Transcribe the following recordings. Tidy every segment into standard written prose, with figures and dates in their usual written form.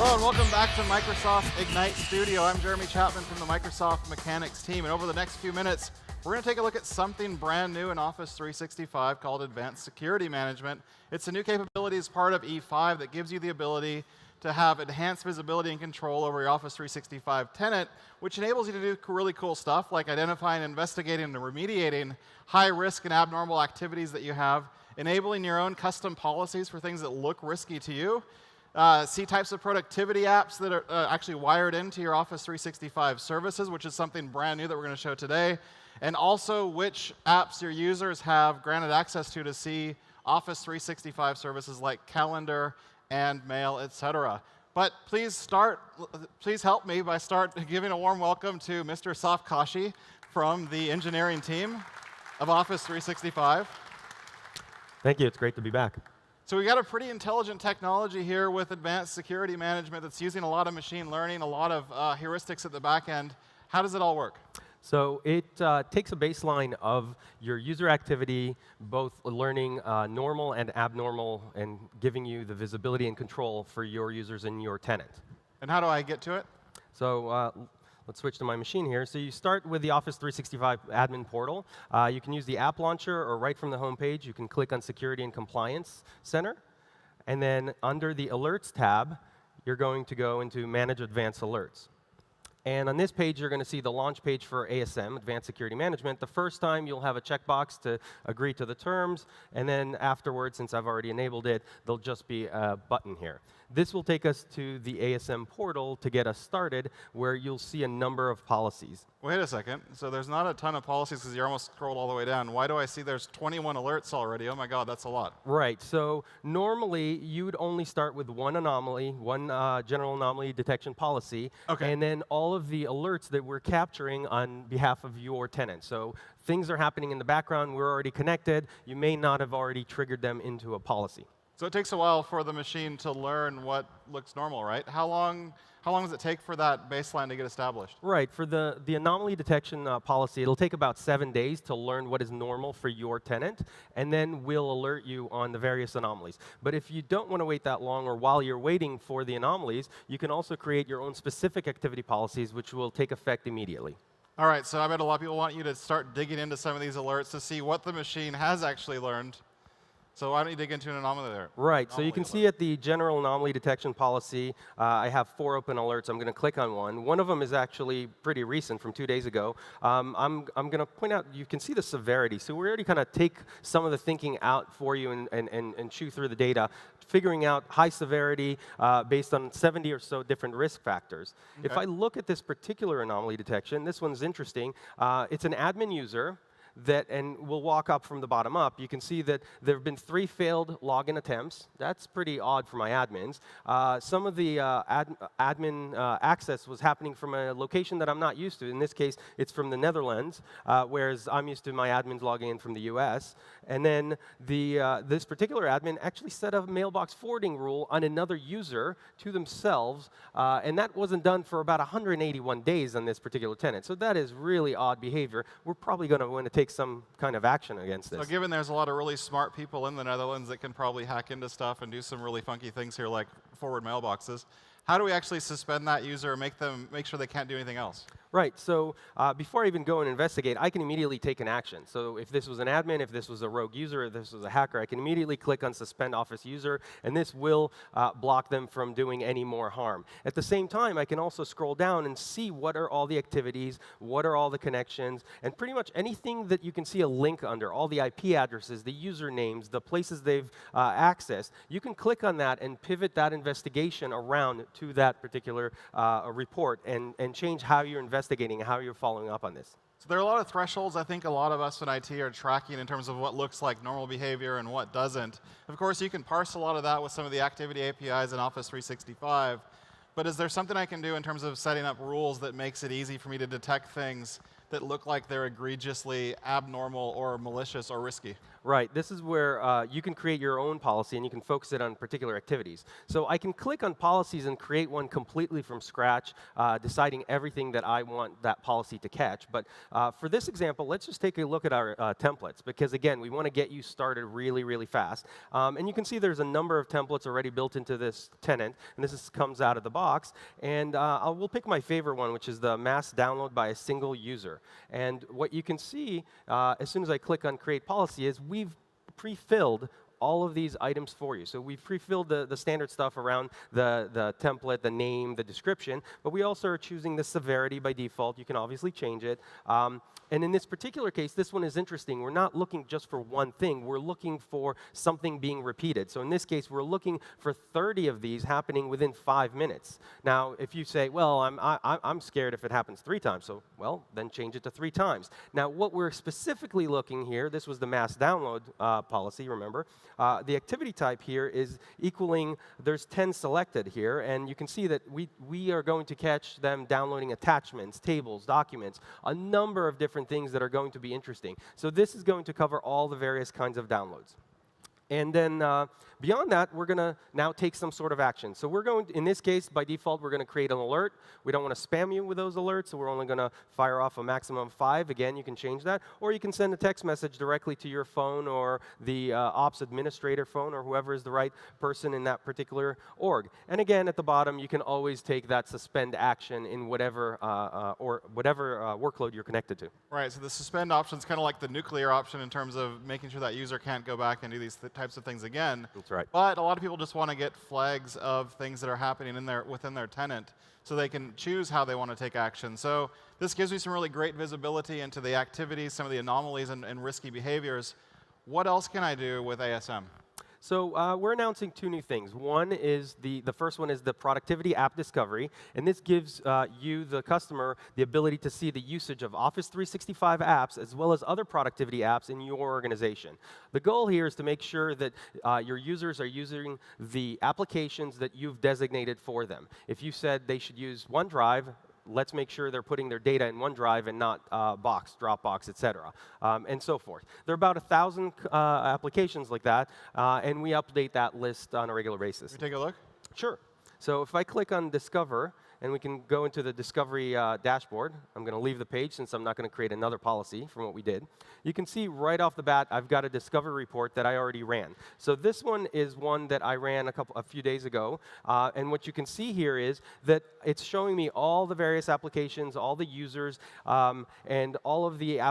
Hello and welcome back to Microsoft Ignite Studio. I'm Jeremy Chapman from the Microsoft Mechanics team, and over the next few minutes, we're going to take a look at something brand new in Office 365 called Advanced Security Management. It's a new capability as part of E5 that gives you the ability to have enhanced visibility and control over your Office 365 tenant, which enables you to do really cool stuff like identifying, investigating, and remediating high risk and abnormal activities that you have, enabling your own custom policies for things that look risky to you, see types of productivity apps that are actually wired into your Office 365 services, which is something brand new that we're going to show today, and also which apps your users have granted access to see Office 365 services like Calendar and Mail, etc. But please help me by giving a warm welcome to Mr. Safkashi from the engineering team of Office 365. Thank you. It's great to be back. So we got a pretty intelligent technology here with advanced security management that's using a lot of machine learning, a lot of heuristics at the back end. How does it all work? So it takes a baseline of your user activity, both learning normal and abnormal, and giving you the visibility and control for your users and your tenant. And how do I get to it? So let's switch to my machine here. So you start with the Office 365 admin portal. You can use the app launcher, or right from the home page, you can click on Security and Compliance Center. And then under the Alerts tab, you're going to go into Manage Advanced Alerts. And on this page, you're going to see the launch page for ASM, Advanced Security Management. The first time, you'll have a checkbox to agree to the terms. And then afterwards, since I've already enabled it, there'll just be a button here. This will take us to the ASM portal to get us started, where you'll see a number of policies. Wait a second. So there's not a ton of policies because you're almost scrolled all the way down. Why do I see there's 21 alerts already? Oh my God, that's a lot. Right. So normally, you would only start with one anomaly, one general anomaly detection policy, and then all of the alerts that we're capturing on behalf of your tenant. So things are happening in the background. We're already connected. You may not have already triggered them into a policy. So it takes a while for the machine to learn what looks normal, right? How long does it take for that baseline to get established? Right. For the anomaly detection policy, it'll take about 7 days to learn what is normal for your tenant, and then we'll alert you on the various anomalies. But if you don't want to wait that long, or while you're waiting for the anomalies, you can also create your own specific activity policies, which will take effect immediately. All right. So I bet a lot of people want you to start digging into some of these alerts to see what the machine has actually learned. So why don't you dig into an anomaly there? Right. So you can see at the general anomaly detection policy, I have 4 open alerts. I'm going to click on one. One of them is actually pretty recent, from 2 days ago. I'm going to point out, you can see the severity. So we already kind of take some of the thinking out for you and chew through the data, figuring out high severity based on 70 or so different risk factors. Okay. If I look at this particular anomaly detection, this one's interesting. It's an admin user. And we'll walk up from the bottom up. You can see that there have been 3 failed login attempts. That's pretty odd for my admins. Some of the admin access was happening from a location that I'm not used to. In this case, it's from the Netherlands, whereas I'm used to my admins logging in from the US. And then this particular admin actually set a mailbox forwarding rule on another user to themselves, and that wasn't done for about 181 days on this particular tenant. So that is really odd behavior. We're probably going to want to take some kind of action against this. So given there's a lot of really smart people in the Netherlands that can probably hack into stuff and do some really funky things here, like forward mailboxes, how do we actually suspend that user and make sure they can't do anything else? Right. So before I even go and investigate, I can immediately take an action. So if this was an admin, if this was a rogue user, if this was a hacker, I can immediately click on Suspend Office User, and this will block them from doing any more harm. At the same time, I can also scroll down and see what are all the activities, what are all the connections, and pretty much anything that you can see a link under, all the IP addresses, the usernames, the places they've accessed. You can click on that and pivot that investigation around to that particular report and change how you're investigating, how you're following up on this. So there are a lot of thresholds I think a lot of us in IT are tracking in terms of what looks like normal behavior and what doesn't. Of course, you can parse a lot of that with some of the activity APIs in Office 365. But is there something I can do in terms of setting up rules that makes it easy for me to detect things that look like they're egregiously abnormal or malicious or risky? Right. This is where you can create your own policy and you can focus it on particular activities. So I can click on policies and create one completely from scratch, deciding everything that I want that policy to catch. But for this example, let's just take a look at our templates, because again, we want to get you started really, really fast. And you can see there's a number of templates already built into this tenant, and comes out of the box. And we'll pick my favorite one, which is the mass download by a single user. And what you can see as soon as I click on Create Policy is we've pre-filled all of these items for you. So we've pre-filled the standard stuff around the template, the name, the description, but we also are choosing the severity by default. You can obviously change it. And in this particular case, this one is interesting. We're not looking just for one thing. We're looking for something being repeated. So in this case, we're looking for 30 of these happening within 5 minutes. Now, if you say, well, I'm scared if it happens 3 times, so, well, then change it to 3 times. Now, what we're specifically looking here, this was the mass download policy, remember. The activity type here is equaling, there's 10 selected here, and you can see that we are going to catch them downloading attachments, tables, documents, a number of different things that are going to be interesting. So this is going to cover all the various kinds of downloads. And then beyond that, we're going to now take some sort of action. So we're going to, in this case, by default, we're going to create an alert. We don't want to spam you with those alerts, so we're only going to fire off a maximum of 5. Again, you can change that. Or you can send a text message directly to your phone or the ops administrator phone or whoever is the right person in that particular org. And again, at the bottom, you can always take that suspend action in whatever workload you're connected to. Right, so the suspend option is kind of like the nuclear option in terms of making sure that user can't go back and do these types of things again. That's right. But a lot of people just want to get flags of things that are happening within their tenant so they can choose how they want to take action. So this gives me some really great visibility into the activities, some of the anomalies and risky behaviors. What else can I do with ASM? So we're announcing 2 new things. One is the first one is the productivity app discovery, and this gives you, the customer, the ability to see the usage of Office 365 apps as well as other productivity apps in your organization. The goal here is to make sure that your users are using the applications that you've designated for them. If you said they should use OneDrive, let's make sure they're putting their data in OneDrive and not Box, Dropbox, et cetera, and so forth. There are about 1,000 applications like that, and we update that list on a regular basis. Can we take a look? Sure. So if I click on Discover, and we can go into the Discovery dashboard. I'm going to leave the page since I'm not going to create another policy from what we did. You can see right off the bat, I've got a Discovery report that I already ran. So this one is one that I ran a few days ago. And what you can see here is that it's showing me all the various applications, all the users, and all of the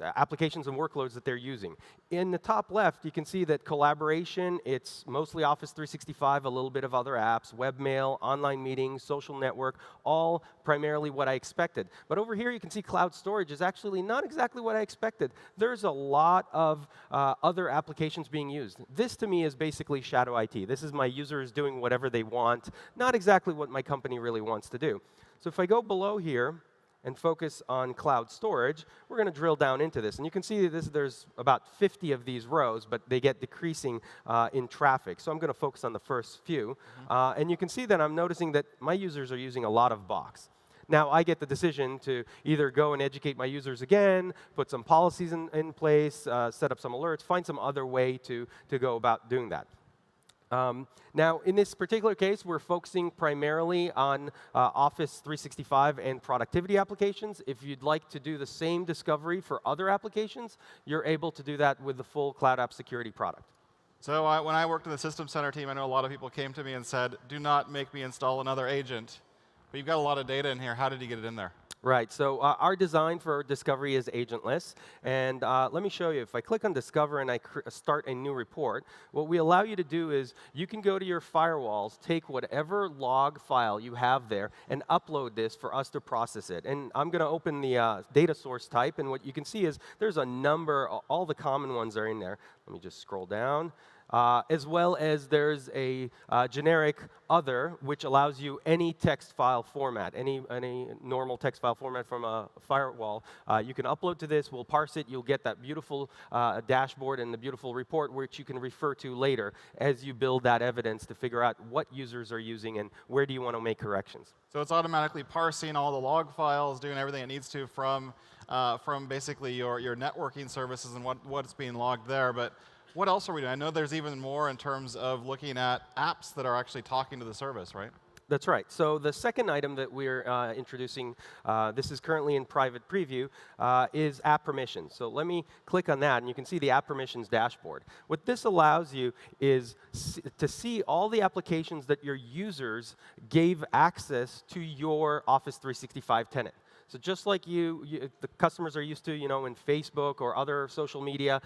applications and workloads that they're using. In the top left, you can see that collaboration, it's mostly Office 365, a little bit of other apps, webmail, online meetings, social network, all primarily what I expected. But over here, you can see cloud storage is actually not exactly what I expected. There's a lot of other applications being used. This, to me, is basically shadow IT. This is my users doing whatever they want, not exactly what my company really wants to do. So if I go below here, and focus on cloud storage, we're going to drill down into this. And you can see that there's about 50 of these rows, but they get decreasing in traffic. So I'm going to focus on the first few. And you can see that I'm noticing that my users are using a lot of Box. Now, I get the decision to either go and educate my users again, put some policies in place, set up some alerts, find some other way to go about doing that. Now, in this particular case, we're focusing primarily on Office 365 and productivity applications. If you'd like to do the same discovery for other applications, you're able to do that with the full Cloud App Security product. So when I worked in the System Center team, I know a lot of people came to me and said, do not make me install another agent. But you've got a lot of data in here. How did you get it in there? Right. So our design for Discovery is agentless. And let me show you. If I click on Discover and I start a new report, what we allow you to do is you can go to your firewalls, take whatever log file you have there, and upload this for us to process it. And I'm going to open the data source type. And what you can see is there's a number. All the common ones are in there. Let me just scroll down. as well as there's a generic other, which allows you any text file format, any normal text file format from a firewall. You can upload to this, we'll parse it, you'll get that beautiful dashboard and the beautiful report, which you can refer to later as you build that evidence to figure out what users are using and where do you want to make corrections. So it's automatically parsing all the log files, doing everything it needs to from basically your networking services and what's being logged there. But what else are we doing? I know there's even more in terms of looking at apps that are actually talking to the service, right? That's right. So the second item that we're introducing, this is currently in private preview, is app permissions. So let me click on that, and you can see the app permissions dashboard. What this allows you is to see all the applications that your users gave access to your Office 365 tenant. So just like the customers are used to, in Facebook or other social media,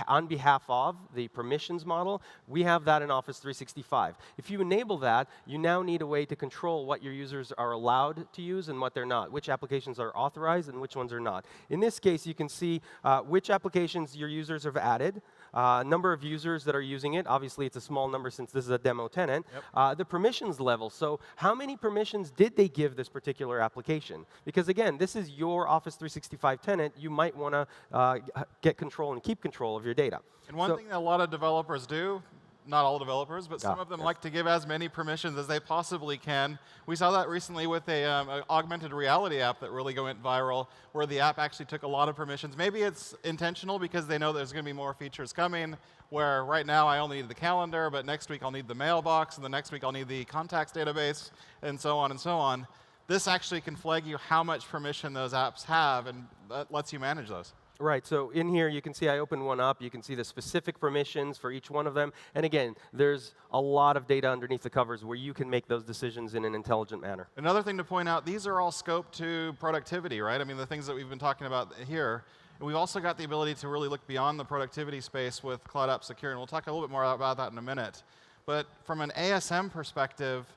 on behalf of the permissions model, we have that in Office 365. If you enable that, you now need a way to control what your users are allowed to use and what they're not, which applications are authorized and which ones are not. In this case, you can see which applications your users have added, number of users that are using it. Obviously, it's a small number since this is a demo tenant. Yep. The permissions level. So how many permissions did they give this particular application? Because again, this is your Office 365 tenant. You might want to get control and keep control of your data. And one thing that a lot of developers do, not all developers, but some of them like to give as many permissions as they possibly can. We saw that recently with an augmented reality app that really went viral, where the app actually took a lot of permissions. Maybe it's intentional because they know there's going to be more features coming, where right now I only need the calendar, but next week I'll need the mailbox, and the next week I'll need the contacts database, and so on and so on. This actually can flag you how much permission those apps have, and that lets you manage those. Right, so in here you can see I opened one up. You can see the specific permissions for each one of them. And again, there's a lot of data underneath the covers where you can make those decisions in an intelligent manner. Another thing to point out, these are all scoped to productivity, right? I mean, the things that we've been talking about here. And we've also got the ability to really look beyond the productivity space with Cloud App Security, and we'll talk a little bit more about that in a minute. But from an ASM perspective,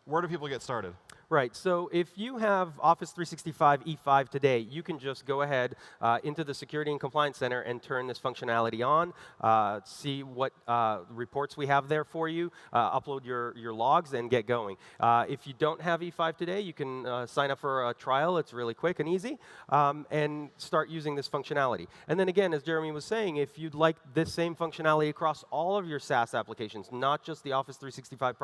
where do people get started? Right, so if you have Office 365 E5 today, you can just go ahead into the Security and Compliance Center and turn this functionality on, see what reports we have there for you, upload your logs, and get going. If you don't have E5 today, you can sign up for a trial. It's really quick and easy, and start using this functionality. And then again, as Jeremy was saying, if you'd like this same functionality across all of your SaaS applications, not just the Office 365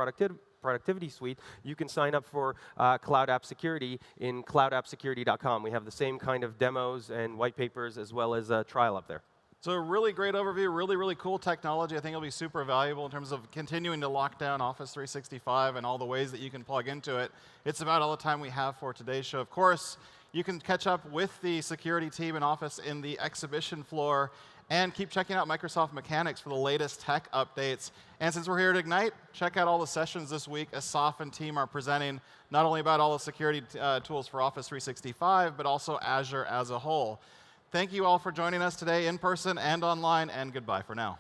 Productivity Suite, you can sign up for Cloud App Security in cloudappsecurity.com. We have the same kind of demos and white papers as well as a trial up there. So a really great overview, really, really cool technology. I think it'll be super valuable in terms of continuing to lock down Office 365 and all the ways that you can plug into it. It's about all the time we have for today's show. Of course, you can catch up with the security team in Office in the exhibition floor, and keep checking out Microsoft Mechanics for the latest tech updates. And since we're here at Ignite, check out all the sessions this week. Asaf and team are presenting not only about all the security tools for Office 365, but also Azure as a whole. Thank you all for joining us today in person and online, and goodbye for now.